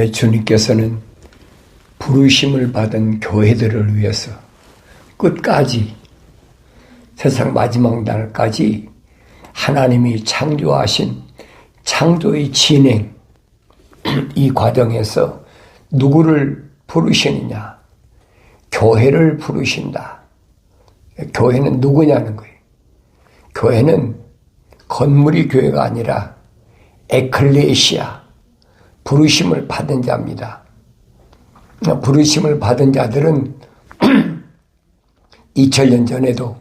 주님께서는 부르심을 받은 교회들을 위해서 끝까지 세상 마지막 날까지 하나님이 창조하신 창조의 진행, 이 과정에서 누구를 부르시느냐? 교회를 부르신다. 교회는 누구냐는 거예요. 교회는 건물이 교회가 아니라 에클레시아, 부르심을 받은 자입니다. 부르심을 받은 자들은 2000년 전에도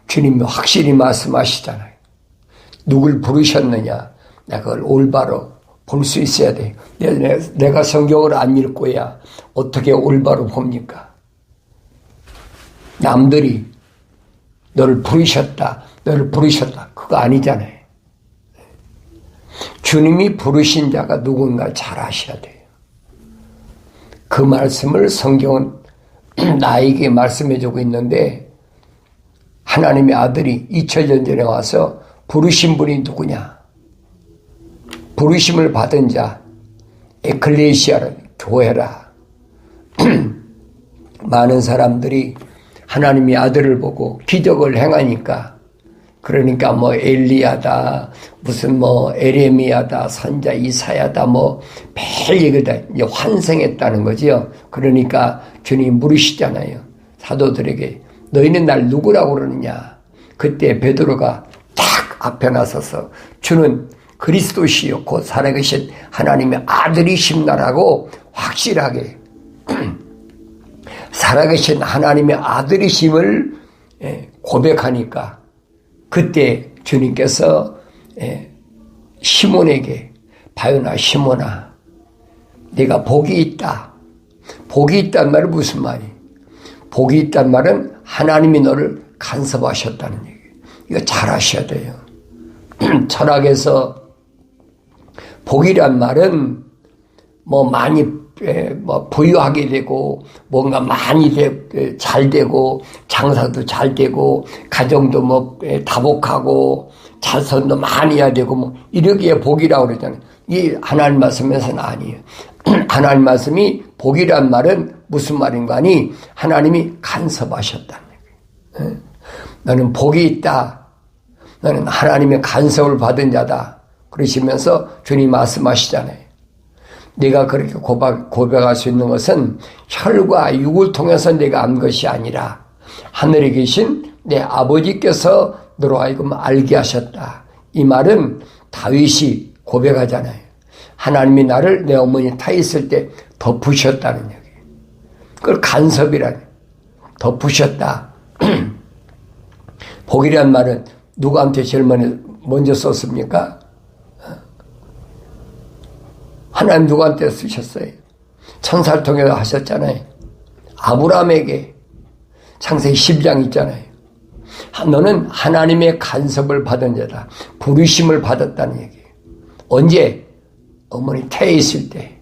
주님이 확실히 말씀하시잖아요. 누굴 부르셨느냐? 내가 그걸 올바로 볼 수 있어야 돼. 내가 성경을 안 읽고야 어떻게 올바로 봅니까? 남들이 너를 부르셨다, 너를 부르셨다. 그거 아니잖아요. 주님이 부르신 자가 누군가 잘 아셔야 돼요. 그 말씀을 성경은 나에게 말씀해주고 있는데, 하나님의 아들이 2000년 전에 와서 부르신 분이 누구냐? 부르심을 받은 자, 에클레시아는 교회라. 많은 사람들이 하나님의 아들을 보고 기적을 행하니까, 그러니까 뭐 엘리야다, 무슨 뭐 에레미야다, 선자 이사야다, 뭐 매일 얘기다 환생했다는 거지요. 그러니까 주님이 물으시잖아요. 사도들에게 너희는 날 누구라고 그러느냐? 그때 베드로가 딱 앞에 나서서 주는 그리스도시요 곧 살아계신 하나님의 아들이심나라고 확실하게 살아계신 하나님의 아들이심을 고백하니까, 그때 주님께서 시몬에게 바요나 시몬아, 네가 복이 있다. 복이 있단 말은 무슨 말이에요? 복이 있단 말은 하나님이 너를 간섭하셨다는 얘기예요. 이거 잘 아셔야 돼요. 철학에서 복이란 말은 뭐 많이 부유하게 되고 뭔가 많이 잘 되고 장사도 잘 되고 가정도 뭐 다복하고 자손도 많이 해야 되고 뭐 이러기에 복이라고 그러잖아요. 이 하나님 말씀에서는 아니에요. 하나님 말씀이 복이란 말은 무슨 말인가 하니 하나님이 간섭하셨다는 얘기예요. 너는 복이 있다. 너는 하나님의 간섭을 받은 자다. 그러시면서 주님 말씀하시잖아요. 네가 그렇게 고백할 수 있는 것은 혈과 육을 통해서 내가 안 것이 아니라 하늘에 계신 내 아버지께서 너로 하여금 알게 하셨다. 이 말은 다윗이 고백하잖아요. 하나님이 나를 내 어머니 타 있을 때 덮으셨다는 얘기예요. 그걸 간섭이라는, 덮으셨다. 복이란 말은 누구한테 제일 먼저 썼습니까? 하나님 누구한테 쓰셨어요? 천사를 통해서 하셨잖아요. 아브라함에게 창세기 12장 있잖아요. 너는 하나님의 간섭을 받은 자다. 부르심을 받았다는 얘기예요. 언제? 어머니 태에 있을 때.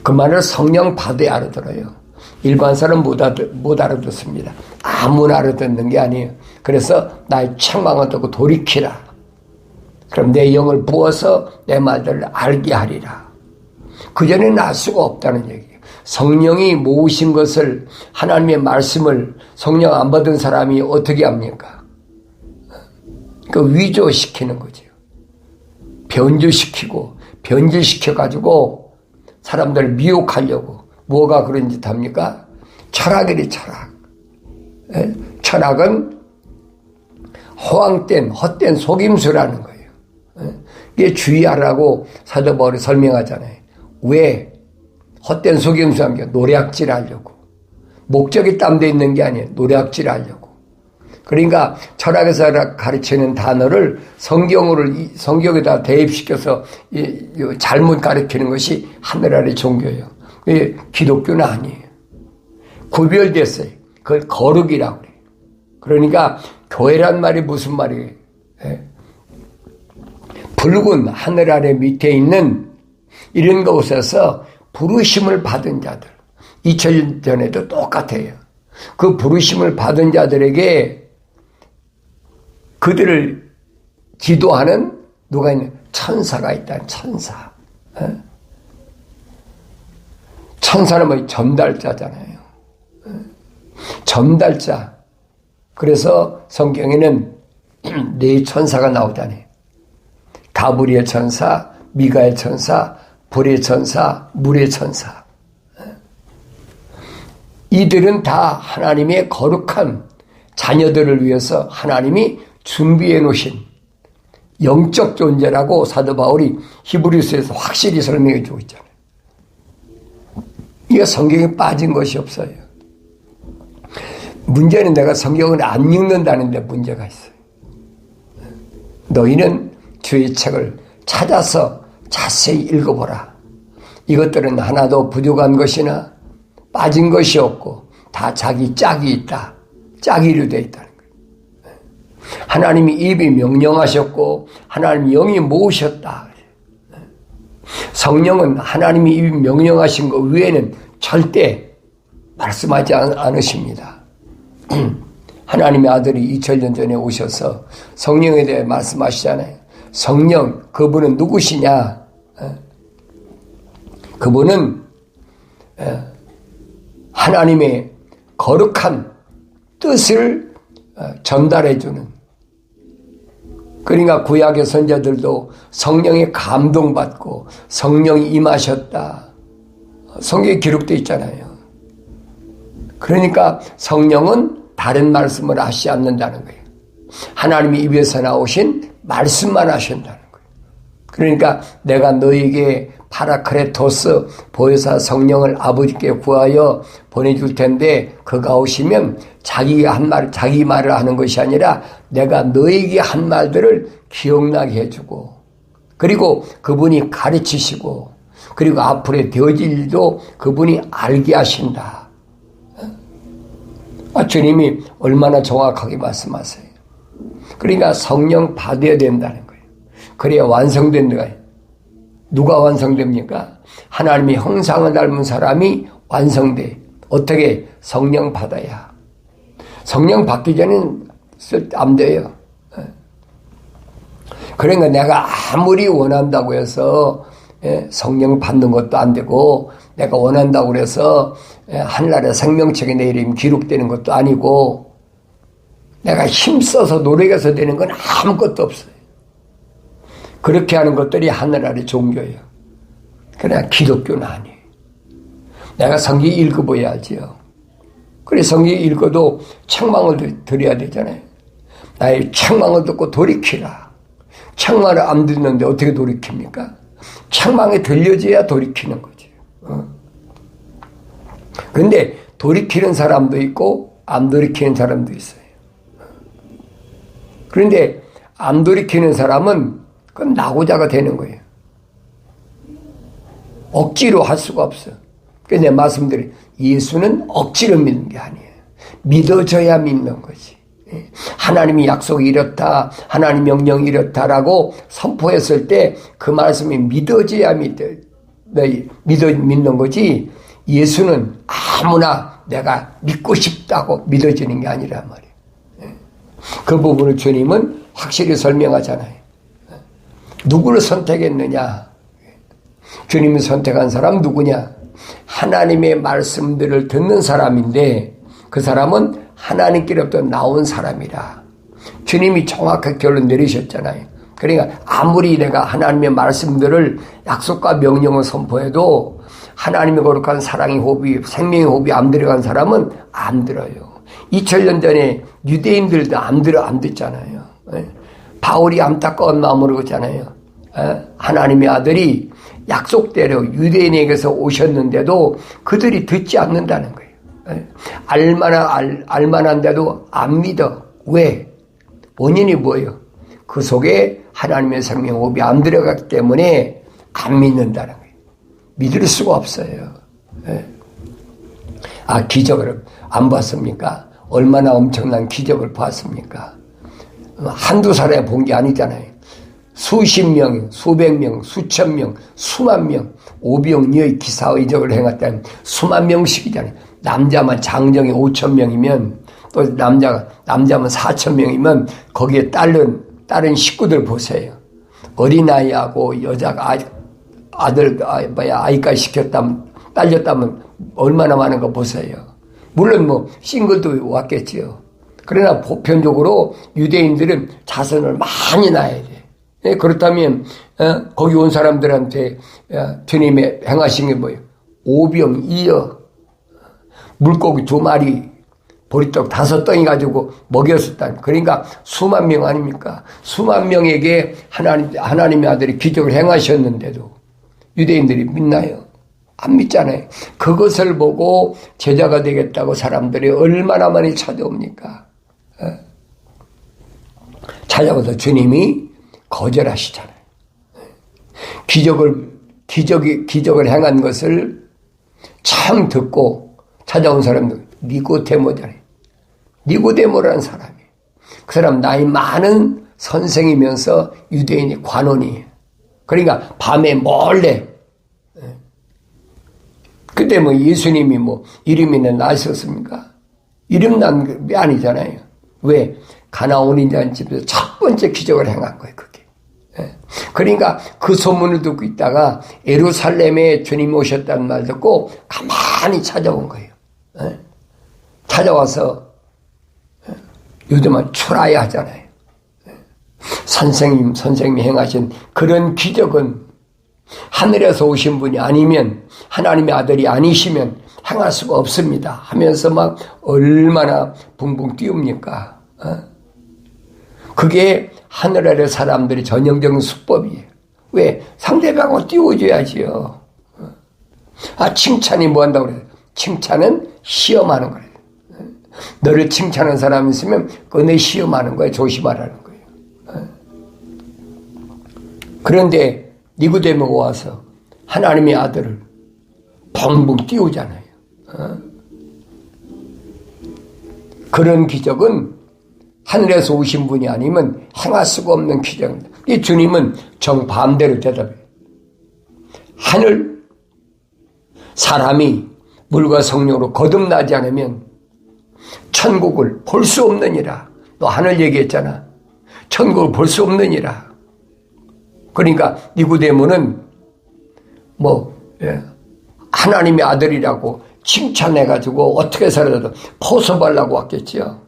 그 말을 성령 받아야 알아들어요. 일반 사람 못 알아듣습니다. 아무나 알아듣는 게 아니에요. 그래서 나의 책망을 듣고 돌이키라. 그럼 내 영을 부어서 내 말들을 알게 하리라. 그전에는 알 수가 없다는 얘기예요. 성령이 모으신 것을, 하나님의 말씀을 성령 안 받은 사람이 어떻게 합니까? 그 위조시키는 거죠. 변조시키고 변질시켜가지고 사람들을 미혹하려고. 뭐가 그런 짓 합니까? 철학이래, 철학. 철학은 허황된, 헛된 속임수라는 거예요. 이게 주의하라고 사도 바울이 설명하잖아요. 왜? 헛된 속임수 하면 노략질 하려고. 목적이 땀돼 있는 게 아니에요. 노략질 하려고. 그러니까 철학에서 가르치는 단어를 성경에다 대입시켜서 잘못 가르치는 것이 하늘 아래 종교예요. 기독교는 아니에요. 구별됐어요. 그걸 거룩이라고 그래요. 그러니까 교회란 말이 무슨 말이에요? 붉은 하늘 아래 밑에 있는 이런 곳에서 부르심을 받은 자들, 2000년 전에도 똑같아요. 그 부르심을 받은 자들에게 그들을 지도하는 누가 있는 천사가 있다는 천사. 천사는 뭐 전달자잖아요. 전달자. 그래서 성경에는 네 천사가 나오잖아요. 가브리엘 천사, 미가엘 천사, 불의 천사, 물의 천사. 이들은 다 하나님의 거룩한 자녀들을 위해서 하나님이 준비해 놓으신 영적 존재라고 사도 바울이 히브리서에서 확실히 설명해 주고 있잖아요. 이게 성경에 빠진 것이 없어요. 문제는 내가 성경을 안 읽는다는 데 문제가 있어요. 너희는 주의 책을 찾아서 자세히 읽어보라. 이것들은 하나도 부족한 것이나 빠진 것이 없고 다 자기 짝이 있다. 짝이로 되어 있다는 거예요. 하나님이 입이 명령하셨고 하나님이 영이 모으셨다. 성령은 하나님이 입이 명령하신 것 외에는 절대 말씀하지 않으십니다. 하나님의 아들이 2000년 전에 오셔서 성령에 대해 말씀하시잖아요. 성령, 그분은 누구시냐? 그분은 하나님의 거룩한 뜻을 전달해주는, 그러니까 구약의 선자들도 성령에 감동받고 성령이 임하셨다. 성경에 기록되어 있잖아요. 그러니까 성령은 다른 말씀을 하시지 않는다는 거예요. 하나님의 입에서 나오신 말씀만 하신다는 거예요. 그러니까 내가 너에게 파라크레토스 보혜사 성령을 아버지께 구하여 보내줄 텐데 그가 오시면 자기가 한 말, 자기 말을 하는 것이 아니라 내가 너에게 한 말들을 기억나게 해주고, 그리고 그분이 가르치시고, 그리고 앞으로 되어질 일도 그분이 알게 하신다. 주님이 얼마나 정확하게 말씀하세요. 그러니까 성령 받아야 된다는 거예요. 그래야 완성된 거예요. 누가 완성됩니까? 하나님의 형상을 닮은 사람이 완성돼. 어떻게? 성령 받아야. 성령 받기 전에는 안 돼요. 그러니까 내가 아무리 원한다고 해서 성령 받는 것도 안 되고, 내가 원한다고 해서 하늘나라 생명책에 내 이름이 기록되는 것도 아니고, 내가 힘써서 노력해서 되는 건 아무것도 없어요. 그렇게 하는 것들이 하늘나라의 종교예요. 그러나 기독교는 아니에요. 내가 성경 읽어봐야지요. 그래 성경 읽어도 책망을 드려야 되잖아요. 나의 책망을 듣고 돌이키라. 책망을 안 듣는데 어떻게 돌이킵니까? 책망이 들려줘야 돌이키는 거지. 그런데 돌이키는 사람도 있고 안 돌이키는 사람도 있어요. 그런데 안 돌이키는 사람은 그건 나고자가 되는 거예요. 억지로 할 수가 없어요. 그래서 내 말씀드린 예수는 억지로 믿는 게 아니에요. 믿어져야 믿는 거지. 하나님이 약속이 이렇다, 하나님 명령이 이렇다라고 선포했을 때 그 말씀이 믿어져야 믿는 거지, 예수는 아무나 내가 믿고 싶다고 믿어지는 게 아니란 말이에요. 그 부분을 주님은 확실히 설명하잖아요. 누구를 선택했느냐? 주님이 선택한 사람 누구냐? 하나님의 말씀들을 듣는 사람인데 그 사람은 하나님께로부터 나온 사람이라. 주님이 정확하게 결론 내리셨잖아요. 그러니까 아무리 내가 하나님의 말씀들을 약속과 명령을 선포해도 하나님의 거룩한 사랑의 호흡이, 생명의 호흡이 안 들어간 사람은 안 들어요. 2000년 전에 유대인들도 안 듣잖아요. 바울이 안타까운 마음으로 그러잖아요. 하나님의 아들이 약속대로 유대인에게서 오셨는데도 그들이 듣지 않는다는 거예요. 알만한데도 안 믿어. 왜? 원인이 뭐예요? 그 속에 하나님의 생명 호흡이 안 들어갔기 때문에 안 믿는다는 거예요. 믿을 수가 없어요. 기적을 안 봤습니까? 얼마나 엄청난 기적을 봤습니까? 한두 사람이 본 게 아니잖아요. 수십 명, 수백 명, 수천 명, 수만 명, 오병이어의 기사와 이적을 행했다면 수만 명씩이잖아요. 남자만 장정이 5,000명이면 또 남자만 4,000명이면 거기에 다른 식구들 보세요. 어린아이하고 여자가 아이까지 시켰다면 딸렸다면 얼마나 많은 거 보세요. 물론 뭐 싱글도 왔겠지요. 그러나 보편적으로 유대인들은 자손을 많이 낳아야 돼. 그렇다면 거기 온 사람들한테 주님의 행하신 게 뭐예요? 오병 이어, 물고기 2마리, 보리떡 5덩이 가지고 먹였었다는. 그러니까 수만 명 아닙니까? 수만 명에게 하나님의 아들이 기적을 행하셨는데도 유대인들이 믿나요? 안 믿잖아요. 그것을 보고 제자가 되겠다고 사람들이 얼마나 많이 찾아옵니까? 찾아와서 주님이 거절하시잖아요. 기적을 행한 것을 참 듣고 찾아온 사람들, 니고데모잖아요. 니고데모라는 사람이에요. 그 사람 나이 많은 선생이면서 유대인의 관원이에요. 그러니까 밤에 몰래, 그때 뭐 예수님이 뭐 이름이나 나셨습니까? 이름 난 게 아니잖아요. 왜? 가나온인자는 집에서 첫 번째 기적을 행한 거예요, 그게. 그러니까 그 소문을 듣고 있다가 예루살렘에 주님이 오셨다는 말 듣고 가만히 찾아온 거예요. 찾아와서 요즘은 출하야 하잖아요. 선생님이 행하신 그런 기적은 하늘에서 오신 분이 아니면, 하나님의 아들이 아니시면 행할 수가 없습니다 하면서 막 얼마나 붕붕 띄웁니까? 그게 하늘 아래 사람들이 전형적인 수법이에요. 왜? 상대방을 띄워줘야지요. 칭찬이 뭐 한다고 그래요? 칭찬은 시험하는 거예요. 너를 칭찬하는 사람이 있으면 그네 시험하는 거예요. 조심하라는 거예요. 그런데 니고데모가 와서 하나님의 아들을 붕붕 띄우잖아요. 그런 기적은 하늘에서 오신 분이 아니면 행할 수가 없는 기적입니다. 이 주님은 정반대로 대답해요. 하늘 사람이 물과 성령으로 거듭나지 않으면 천국을 볼 수 없느니라. 너 하늘 얘기했잖아. 천국을 볼 수 없느니라. 그러니까 니고데모는 하나님의 아들이라고 칭찬해가지고 어떻게 살아도 포섭하려고 왔겠지요.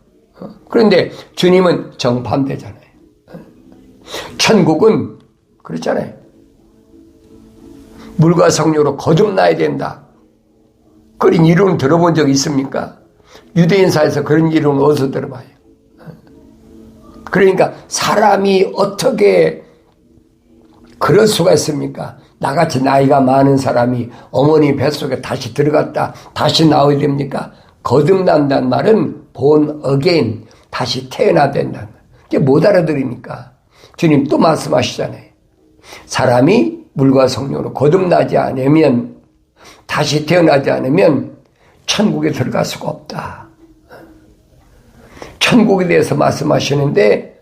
그런데 주님은 정반대잖아요. 천국은 그렇잖아요. 물과 성령으로 거듭나야 된다. 그런 이론 들어본 적 있습니까? 유대인사에서 그런 이론을 어디서 들어봐요? 그러니까 사람이 어떻게 그럴 수가 있습니까? 나같이 나이가 많은 사람이 어머니 뱃속에 다시 들어갔다 다시 나와야 됩니까? 거듭난다는 말은 born again, 다시 태어나야 된다는 말. 이게 못 알아들으니까 주님 또 말씀하시잖아요. 사람이 물과 성령으로 거듭나지 않으면, 다시 태어나지 않으면 천국에 들어갈 수가 없다. 천국에 대해서 말씀하시는데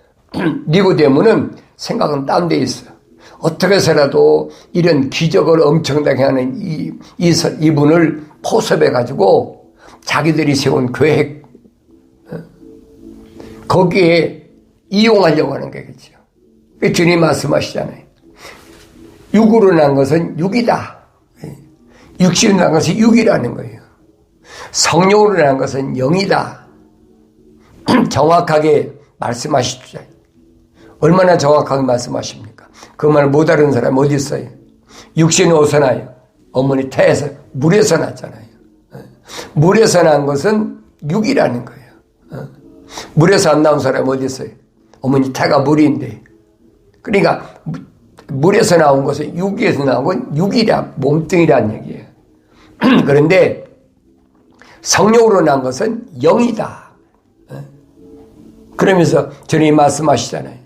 니고데모는 생각은 딴 데 있어요. 어떻게 해서라도 이런 기적을 엄청나게 하는 이분을 포섭해가지고 자기들이 세운 계획, 거기에 이용하려고 하는 거겠죠. 주님 말씀하시잖아요. 육으로 난 것은 육이다. 육신으로 난 것은 육이라는 거예요. 성령으로 난 것은 영이다. 정확하게 말씀하시죠. 얼마나 정확하게 말씀하십니까? 그 말 못 알아듣는 사람 어디 있어요? 육신이 어디서 나요? 어머니 태에서, 물에서 났잖아요. 물에서 난 것은 육이라는 거예요. 물에서 안 나온 사람 어디 있어요? 어머니 태가 물인데. 그러니까 물에서 나온 것은 육에서 나온 건 육이라, 몸뚱이라는 얘기예요. 그런데 성령으로 난 것은 영이다. 그러면서 주님이 말씀하시잖아요.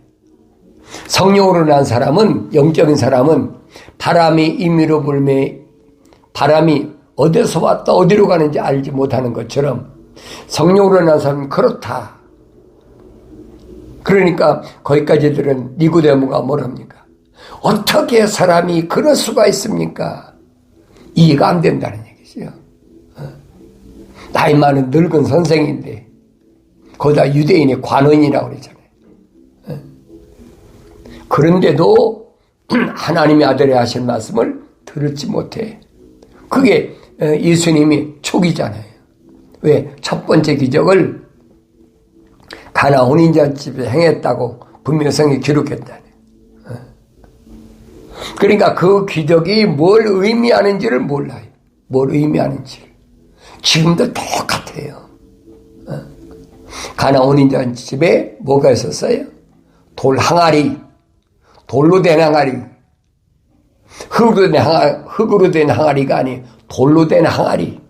성령으로 난 사람은, 영적인 사람은 바람이 임의로 불매, 바람이 어디서 왔다 어디로 가는지 알지 못하는 것처럼 성령으로 난 사람은 그렇다. 그러니까 거기까지 들은 니고데모가 뭐랍니까? 어떻게 사람이 그럴 수가 있습니까? 이해가 안 된다는 얘기죠. 나이 많은 늙은 선생인데 거기다 유대인의 관원이라고 그러잖아요. 그런데도 하나님의 아들이 하신 말씀을 들을지 못해. 그게 예수님이 초기잖아요. 왜? 첫 번째 기적을 가나 혼인잔치에 행했다고 분명히 성경에 기록했다네. 그러니까 그 기적이 뭘 의미하는지를 몰라요. 뭘 의미하는지를. 지금도 똑같아요. 가나 혼인잔치집에 뭐가 있었어요? 돌 항아리, 돌로 된 항아리, 흙으로 된 항아리가 아니에요. 돌로 된 항아리.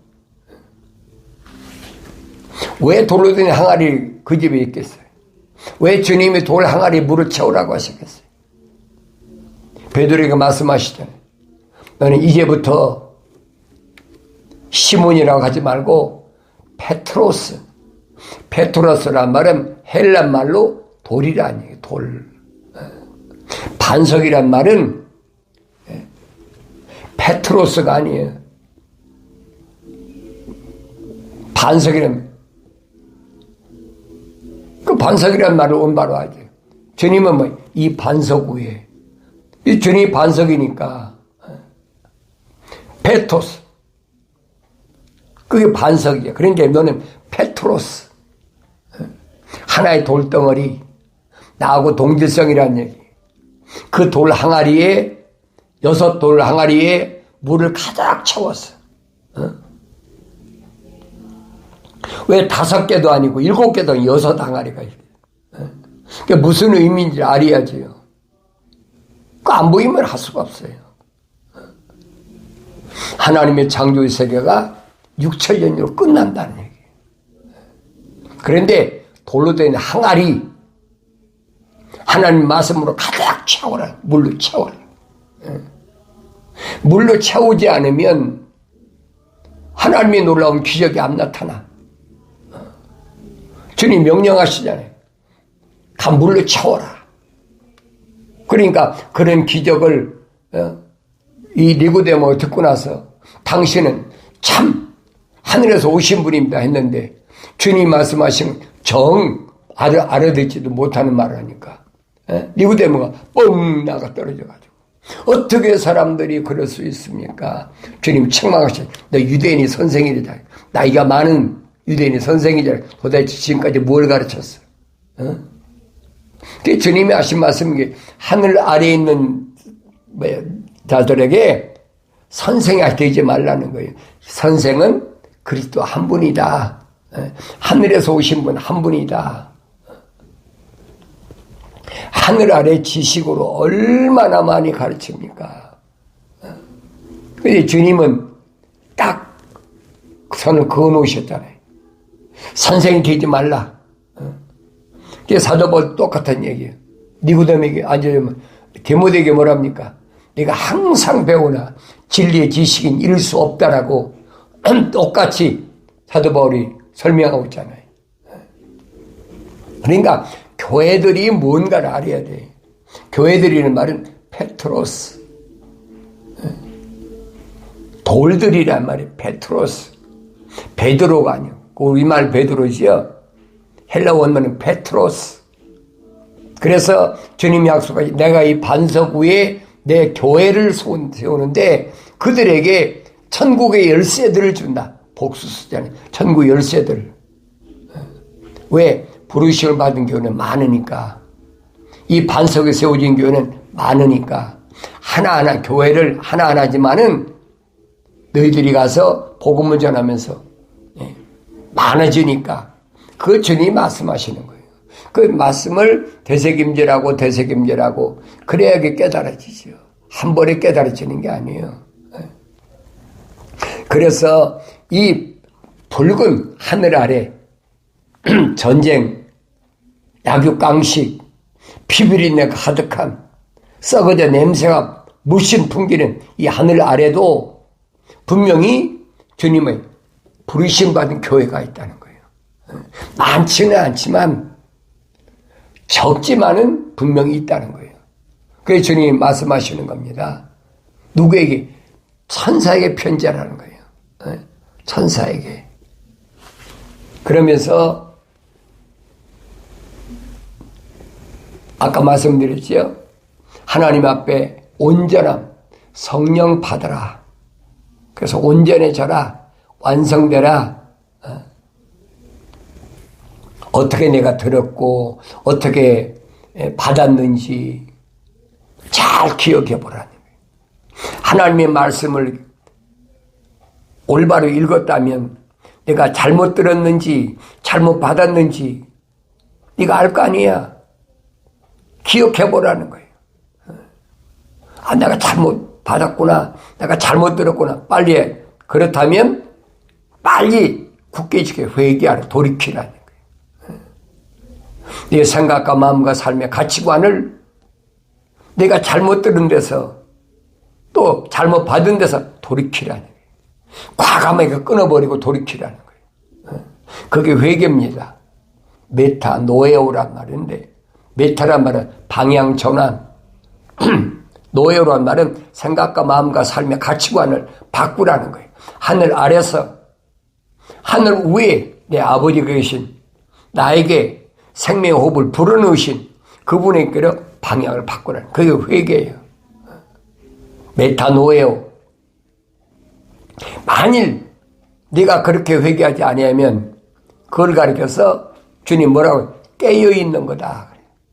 왜 돌로 된 항아리 그 집에 있겠어요? 왜 주님이 돌 항아리 물을 채우라고 하셨겠어요? 베드로에게 말씀하시잖아요. 너는 이제부터 시몬이라고 하지 말고 페트로스. 페트로스란 말은 헬란 말로 돌이라니, 돌. 반석이란 말은 페트로스가 아니에요. 반석이란, 그 반석이란 말을 온바로 하죠. 주님은 뭐, 이 반석 위에. 이 주님이 반석이니까. 페토스. 그게 반석이야. 그러니까 너는 페트로스. 하나의 돌덩어리. 나하고 동질성이라는 얘기. 그 돌 항아리에, 6돌 항아리에 물을 가득 채웠어. 왜 5개도 아니고 7개도 아니고 6 항아리가 있어요. 그게 무슨 의미인지 알아야지요. 그 안 보이면 할 수가 없어요. 하나님의 창조의 세계가 6천년으로 끝난다는 얘기예요. 그런데 돌로 된 항아리, 하나님 말씀으로 가득 채워라. 물로 채워라. 물로 채우지 않으면 하나님의 놀라운 기적이 안 나타나. 주님 명령하시잖아요. 다 물로 채워라. 그러니까 그런 기적을 이 니고데모가 듣고 나서 당신은 참 하늘에서 오신 분입니다 했는데 주님 말씀하시는 정 알아듣지도 못하는 말을 하니까 니고데모가 뻥 나가 떨어져가지고 어떻게 사람들이 그럴 수 있습니까? 주님 책망하시죠. 너 유대인이 선생이다. 나이가 많은 유대인이 선생이잖아. 도대체 지금까지 뭘 가르쳤어? 그 주님이 하신 말씀이 하늘 아래에 있는 자들에게 선생이 되지 말라는 거예요. 선생은 그리스도 한 분이다. 하늘에서 오신 분 한 분이다. 하늘 아래 지식으로 얼마나 많이 가르칩니까? 근데 주님은 딱 선을 그어놓으셨잖아요. 선생이 되지 말라. 그게 사도 바울 똑같은 얘기예요. 니고데모에게 앉아주면 디모데에게 뭐랍니까? 내가 항상 배우나 진리의 지식인 이룰 수 없다라고 똑같이 사도 바울이 설명하고 있잖아요. 그러니까 교회들이 뭔가를 알아야 돼. 교회들이라는 말은 페트로스. 돌들이란 말이 페트로스. 베드로가 아니고 우리말 베드로지요. 헬라 원문은 페트로스. 그래서 주님이 약속하신 내가 이 반석 위에 내 교회를 세우는데 그들에게 천국의 열쇠들을 준다. 복수수잖아요. 천국 열쇠들. 왜? 부르심을 받은 교회는 많으니까. 이 반석에 세워진 교회는 많으니까. 하나하나 교회를 하나하나지만은 너희들이 가서 복음을 전하면서 많아지니까 그 주님이 말씀하시는 거예요. 그 말씀을 되새김질하고 그래야 깨달아지죠. 한 번에 깨달아지는 게 아니에요. 그래서 이 붉은 하늘 아래 전쟁, 약육강식, 피비린내가 가득한 썩어져 냄새가 물씬 풍기는 이 하늘 아래도 분명히 주님의 부르심받은 교회가 있다는 거예요. 많지는 않지만 적지만은 분명히 있다는 거예요. 그래서 주님이 말씀하시는 겁니다. 누구에게? 천사에게 편지하라는 거예요. 천사에게. 그러면서 아까 말씀드렸죠. 하나님 앞에 온전함, 성령 받아라. 그래서 온전해져라, 완성되라. 어떻게 내가 들었고 어떻게 받았는지 잘 기억해 보라는 거예요. 하나님의 말씀을 올바로 읽었다면 내가 잘못 들었는지 잘못 받았는지 네가 알 거 아니야. 기억해 보라는 거예요. 아, 내가 잘못 받았구나, 내가 잘못 들었구나. 빨리 해. 그렇다면 빨리 굳게 지켜 회개하라, 돌이키라는 거예요. 네 생각과 마음과 삶의 가치관을 내가 잘못 들은 데서 또 잘못 받은 데서 돌이키라는 거예요. 과감하게 끊어버리고 돌이키라는 거예요. 그게 회개입니다. 메타 노에오란 말인데, 메타란 말은 방향 전환, 노에오란 말은 생각과 마음과 삶의 가치관을 바꾸라는 거예요. 하늘 아래서 하늘 위에 내 아버지가 계신 나에게 생명의 호흡을 불어넣으신 그분에게로 방향을 바꾸라는 거예요. 그게 회개예요. 메타노에오. 만일 네가 그렇게 회개하지 아니하면 그걸 가리켜서 주님 뭐라고? 깨어있는 거다.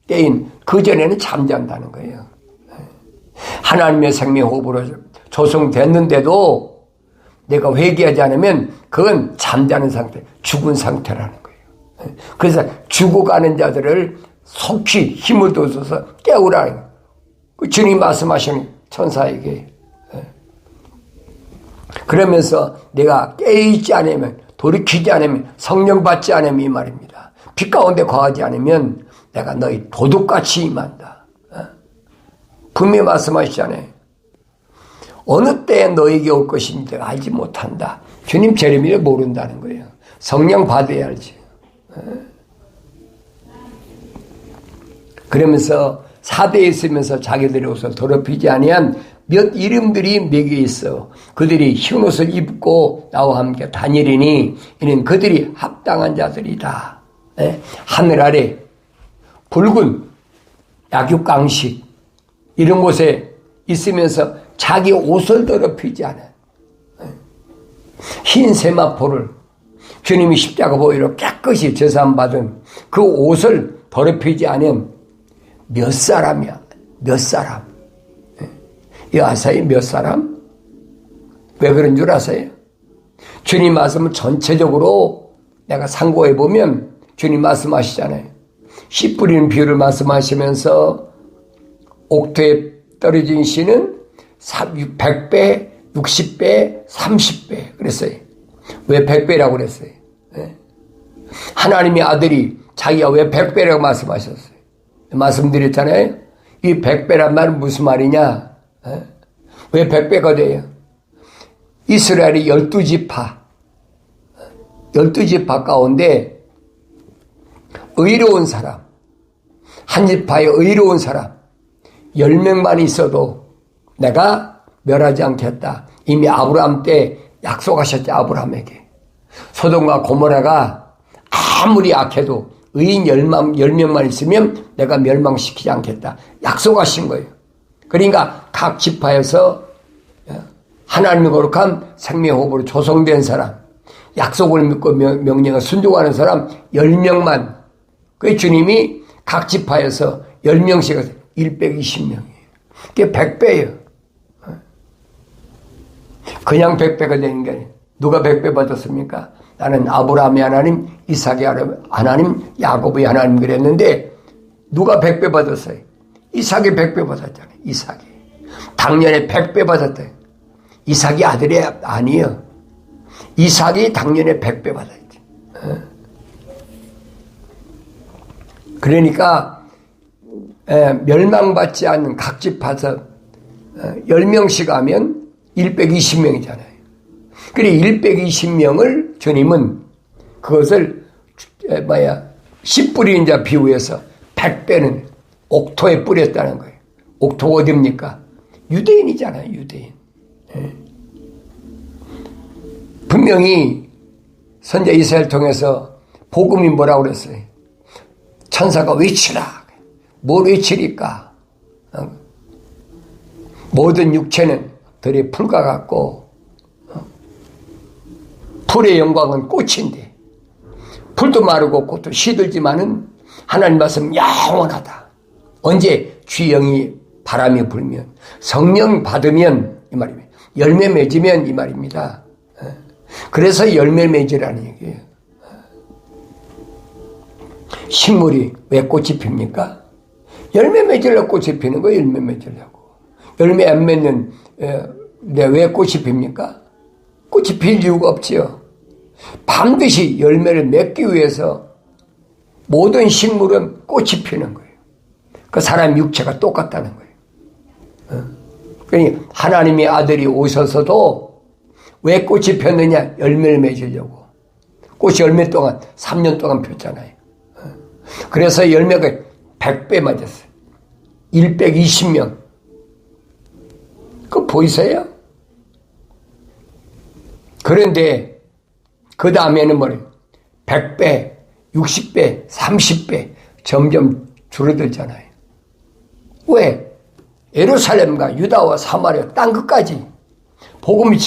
깨인, 그전에는 잠잔다는 거예요. 하나님의 생명호흡으로 조성됐는데도 내가 회개하지 않으면 그건 잠자는 상태, 죽은 상태라는 거예요. 그래서 죽어가는 자들을 속히 힘을 둬서 깨우라는 거예요. 주님 말씀하시는 천사에게. 그러면서 내가 깨어있지 않으면, 돌이키지 않으면, 성령 받지 않으면 이 말입니다. 빛 가운데 거하지 않으면 내가 너희 도둑같이 임한다. 분명히 말씀하시잖아요. 어느 때에 너에게 올 것인지 내가 알지 못한다. 주님 재림을 모른다는 거예요. 성령 받아야 알지. 그러면서 사대에 있으면서 자기들의 옷을 더럽히지 아니한 몇 이름들이 내게 있어. 그들이 흰 옷을 입고 나와 함께 다니리니 이는 그들이 합당한 자들이다. 하늘 아래 붉은 약육강식 이런 곳에 있으면서 자기 옷을 더럽히지 않아. 흰 세마포를 주님이 십자가 보혈로 깨끗이 제사함받은 그 옷을 더럽히지 않은 몇 사람이야. 몇 사람. 이 아세요? 몇 사람? 왜 그런 줄 아세요? 주님 말씀을 전체적으로 내가 상고해 보면 주님 말씀하시잖아요. 씨 뿌리는 비유를 말씀하시면서 옥토에 떨어진 씨는 100배, 60배, 30배 그랬어요. 왜 100배라고 그랬어요? 하나님의 아들이 자기가 왜 100배라고 말씀하셨어요? 말씀드렸잖아요. 이 100배란 말은 무슨 말이냐? 왜 100배가 돼요? 이스라엘이 12지파 12지파 가운데 의로운 사람, 한 지파에 의로운 사람 10명만 있어도 내가 멸하지 않겠다. 이미 아브라함 때 약속하셨지. 아브라함에게. 소돔과 고모라가 아무리 악해도 의인 10명만 있으면 내가 멸망시키지 않겠다. 약속하신 거예요. 그러니까 각 지파에서 하나님의 거룩한 생명호흡으로 조성된 사람, 약속을 믿고 명령을 순종하는 사람 10명만. 그 주님이 각 지파에서 10명씩 120명이에요. 그게 100배예요. 그냥 100배가 되는 게 아니에요. 누가 100배 받았습니까? 나는 아브라함의 하나님, 이삭의 하나님, 야곱의 하나님 그랬는데 누가 100배 받았어요? 이삭이 100배 받았잖아요. 이삭이. 당년에 100배 받았대요. 이삭이 아들이 아니에요. 이삭이 당년에 100배 받았지. 그러니까 멸망받지 않는 각 지파에서 10명씩 하면 120명이잖아요. 그래 120명을 주님은 그것을 씨 뿌리는 자 비유해서 100배는 옥토에 뿌렸다는 거예요. 옥토가 어딥니까? 유대인이잖아요. 유대인. 분명히 선자 이사야를 통해서 복음이 뭐라고 그랬어요? 천사가 외치라. 뭘 외치리까? 모든 육체는 들의 풀과 같고 풀의 영광은 꽃인데 풀도 마르고 꽃도 시들지만은 하나님 말씀 영원하다. 언제 주영이 바람이 불면 성령 받으면 이 말입니다. 열매 맺으면 이 말입니다. 그래서 열매 맺으라는 얘기예요. 식물이 왜 꽃이 핍니까? 열매 맺으려고 꽃이 피는 거예요. 열매 맺으려고. 열매 안 맺는 왜 꽃이 핍니까? 꽃이 필 이유가 없지요. 반드시 열매를 맺기 위해서 모든 식물은 꽃이 피는 거예요. 그 사람 육체가 똑같다는 거예요. 그러니 하나님의 아들이 오셔서도 왜 꽃이 폈느냐? 열매를 맺으려고. 꽃이 열매 동안 3년 동안 폈잖아요. 그래서 열매가 100배 맞았어요. 120명. 그거 보이세요? 그런데 그 다음에는 뭐래요? 100배, 60배, 30배 점점 줄어들잖아요. 왜? 예루살렘과 유다와 사마리아 땅 끝까지 복음이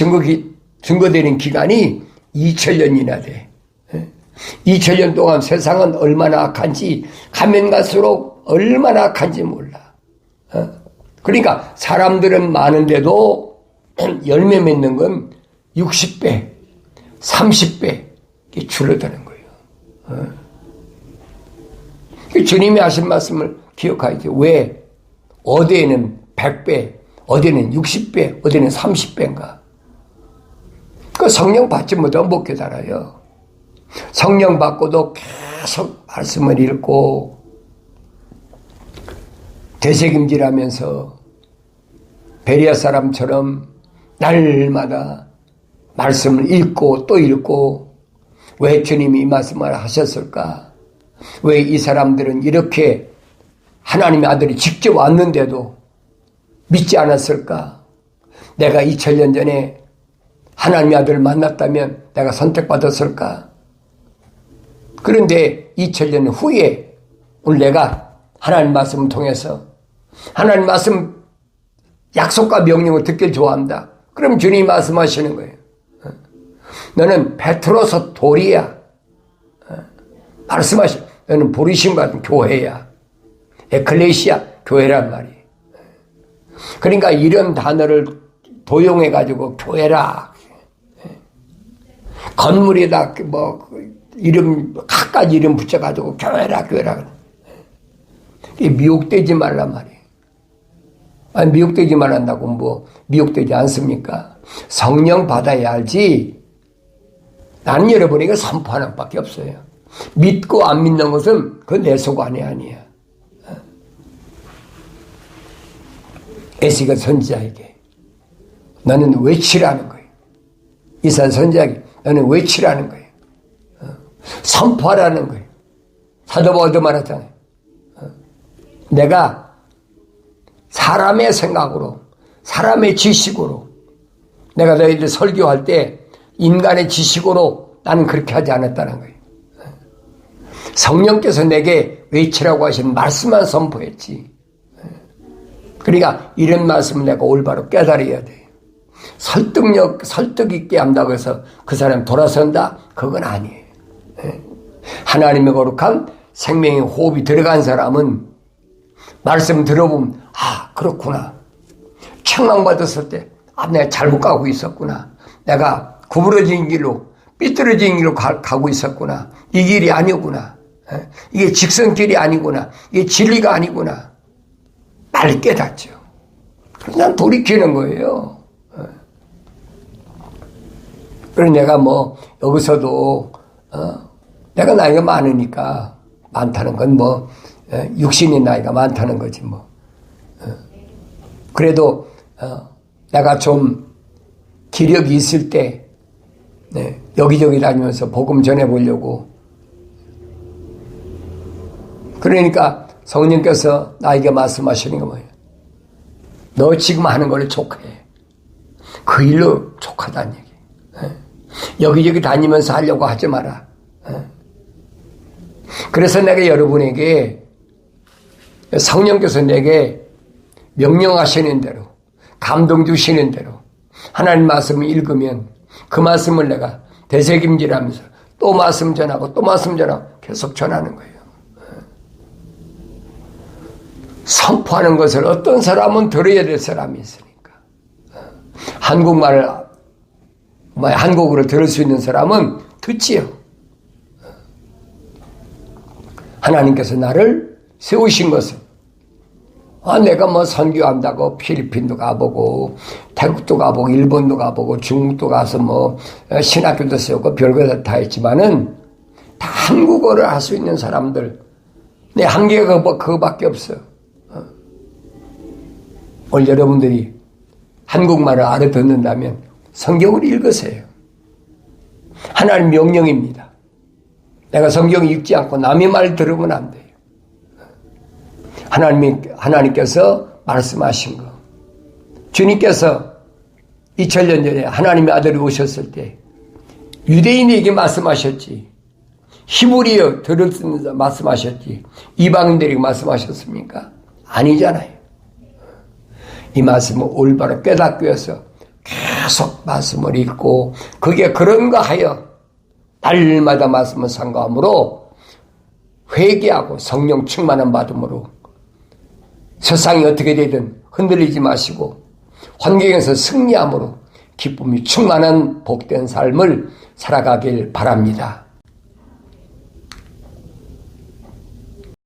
증거되는 기간이 2000년이나 돼. 2000년 동안 세상은 얼마나 악한지 가면 갈수록 얼마나 악한지 몰라. 그러니까 사람들은 많은데도 열매 맺는 건 60배, 30배 줄어드는 거예요. 주님이 하신 말씀을 기억하죠. 왜? 어디에는 100배, 어디에는 60배, 어디에는 30배인가? 그 성령 받지 못하면 못 깨달아요. 성령 받고도 계속 말씀을 읽고 되새김질하면서 베리아 사람처럼 날마다 말씀을 읽고 또 읽고 왜 주님이 이 말씀을 하셨을까? 왜 이 사람들은 이렇게 하나님의 아들이 직접 왔는데도 믿지 않았을까? 내가 2000년 전에 하나님의 아들을 만났다면 내가 선택받았을까? 그런데 2000년 후에 오늘 내가 하나님 말씀을 통해서 하나님 말씀 약속과 명령을 듣길 좋아한다. 그럼 주님이 말씀하시는 거예요. 너는 베트로서 돌이야. 너는 부르심 받은 교회야. 에클레시아 교회란 말이에요. 그러니까 이런 단어를 도용해가지고 교회라. 건물에다 이름 각가지 이름 붙여가지고 교회라. 미혹되지 말란 말이에요. 아니, 미혹되지 말한다고 미혹되지 않습니까? 성령 받아야 알지. 나는 여러분에게 선포하는 밖에 없어요. 믿고 안 믿는 것은 그 내 소관이 아니야. 에스겔 선지자에게 너는 외치라는 거예요. 이사야 선지자에게 너는 외치라는 거예요. 선포하라는 거예요. 사도 바울도 말했잖아요. 내가 사람의 생각으로 사람의 지식으로 내가 너희들 설교할 때 인간의 지식으로 나는 그렇게 하지 않았다는 거예요. 성령께서 내게 외치라고 하신 말씀만 선포했지. 그러니까 이런 말씀을 내가 올바로 깨달아야 돼요. 설득 있게 한다고 해서 그 사람 돌아선다? 그건 아니에요. 하나님의 거룩한 생명의 호흡이 들어간 사람은 말씀 들어보면 그렇구나. 책망받았을 때 내가 잘못 가고 있었구나. 내가 구부러진 길로 삐뚤어진 길로 가고 있었구나. 이 길이 아니구나. 이게 직선길이 아니구나. 이게 진리가 아니구나. 빨리 깨닫죠. 그래서 난 돌이키는 거예요. 그래서 내가 여기서도 내가 나이가 많으니까 많다는 건 육신의 나이가 많다는 거지 그래도 내가 좀 기력이 있을 때 여기저기 다니면서 복음 전해보려고. 그러니까 성령께서 나에게 말씀하시는 거 뭐예요? 너 지금 하는 걸 족해. 그 일로 족하다는 얘기. 여기저기 다니면서 하려고 하지 마라. 그래서 내가 여러분에게 성령께서 내게 명령하시는 대로 감동 주시는 대로 하나님 말씀을 읽으면 그 말씀을 내가 되새김질하면서 또 말씀 전하고 또 말씀 전하고 계속 전하는 거예요. 선포하는 것을 어떤 사람은 들어야 될 사람이 있으니까. 한국어를 들을 수 있는 사람은 듣지요. 하나님께서 나를 세우신 것은 내가 뭐 선교한다고 필리핀도 가보고 태국도 가보고 일본도 가보고 중국도 가서 뭐 신학교도 세우고 별거 다 했지만은 다 한국어를 할 수 있는 사람들 내 한계가 그거밖에 없어. 오늘 여러분들이 한국말을 알아듣는다면 성경을 읽으세요. 하나님 명령입니다. 내가 성경 읽지 않고 남의 말 들으면 안 돼요. 하나님께서 말씀하신 거. 주님께서 2000년 전에 하나님의 아들이 오셨을 때 유대인에게 말씀하셨지. 히브리어 들을 수 있는 말씀하셨지. 이방인들에게 말씀하셨습니까? 아니잖아요. 이 말씀을 올바로 깨닫기 위해서 계속 말씀을 읽고 그게 그런가 하여 날마다 말씀을 상고함으로 회개하고 성령 충만한 받음으로 세상이 어떻게 되든 흔들리지 마시고 환경에서 승리함으로 기쁨이 충만한 복된 삶을 살아가길 바랍니다.